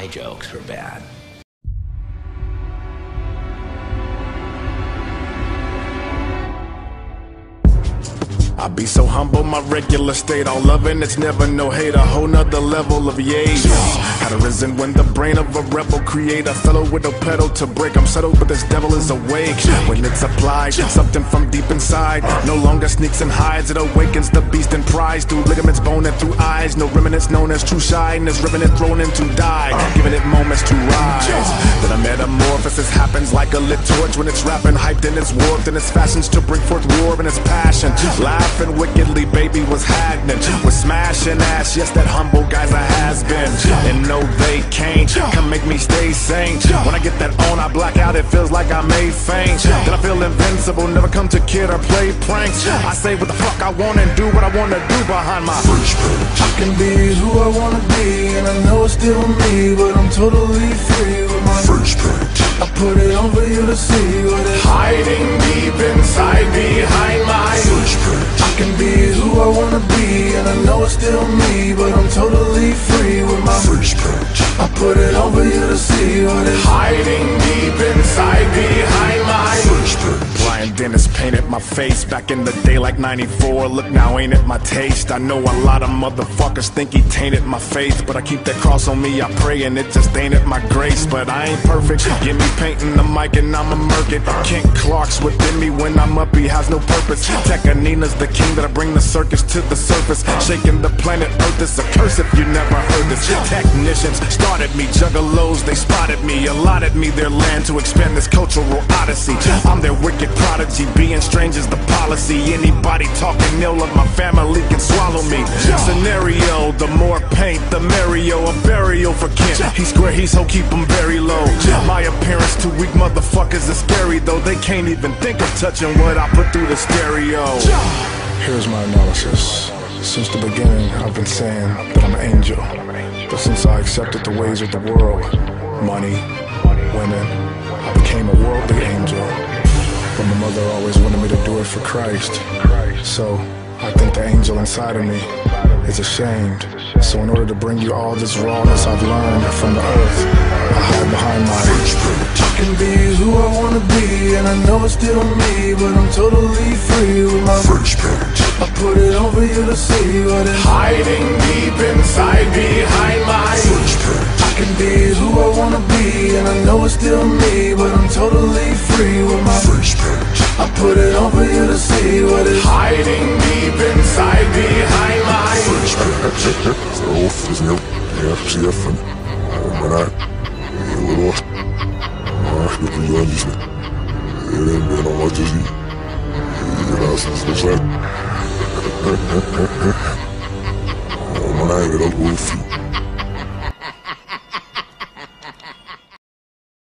my jokes were bad. I be so humble, my regular state, all loving, it's never no hate, a whole nother level of yays. Had arisen when the brain of a rebel create a fellow with no pedal to break. I'm settled, but this devil is awake. When it's applied, something from deep inside no longer sneaks and hides. It awakens the beast and pries through ligaments, bone and through eyes. No remnants known as true shyness, riven and thrown into die, giving it moments to rise. Then a metamorphosis happens like a lit torch when it's rapping, hyped and it's warped in its fashions to bring forth war and its passion. Laughing wickedly, baby, was happening. We're smashing ass, yes, that humble guy's a has-been. And no, they can't come make me stay sane. When I get that on, I black out, it feels like I made faint. Then I feel invincible, never come to kid or play pranks. I say what the fuck I want and do what I want to do behind my I can be who I want to be, and I know it's still me, but I'm totally free with my I put it on for you to see what it's hiding deep inside behind my I can be who I want to be, and I know it's still me, but I'm totally free with my I put it on for you to see what it's hiding deep inside behind my Brian Dennis painted my face back in the day like 94. Look now, ain't it my taste? I know a lot of motherfuckers think he tainted my faith, but I keep that cross on me, I pray, and it just ain't it my grace. But I ain't perfect, give me painting the mic and I'ma murk it. Kent Clark's within me when I'm up, he has no purpose. Tekanina's the king that I bring the circus to the surface. Shaking the planet Earth is a curse if you never heard this. Technicians started me, juggalos, they spotted me, allotted me their land to expand this cultural odyssey. I'm their wicked prodigy, being strange is the policy. Anybody talking ill of my family can swallow me. Scenario, the more paint, the merrier. A burial for Kent, he's square, he's ho, keep him very low. My appearance to weak motherfuckers is scary, though they can't even think of touching what I put through the stereo. Here's my analysis. Since the beginning, I've been saying that I'm an angel. But since I accepted the ways of the world, money, women, I became a worldly angel. But my mother always wanted me to do it for Christ. So I think the angel inside of me is ashamed. So in order to bring you all this rawness I've learned from the earth, I hide behind my I can be who I want to be, and I know it's still me, but I'm totally free with my I put it on for you to see what it's hiding deep inside behind my I can be who I want to be, and I know it's still me, but I'm totally free with my I put it on for you to see what it's hiding deep inside behind my ومناهج الألوف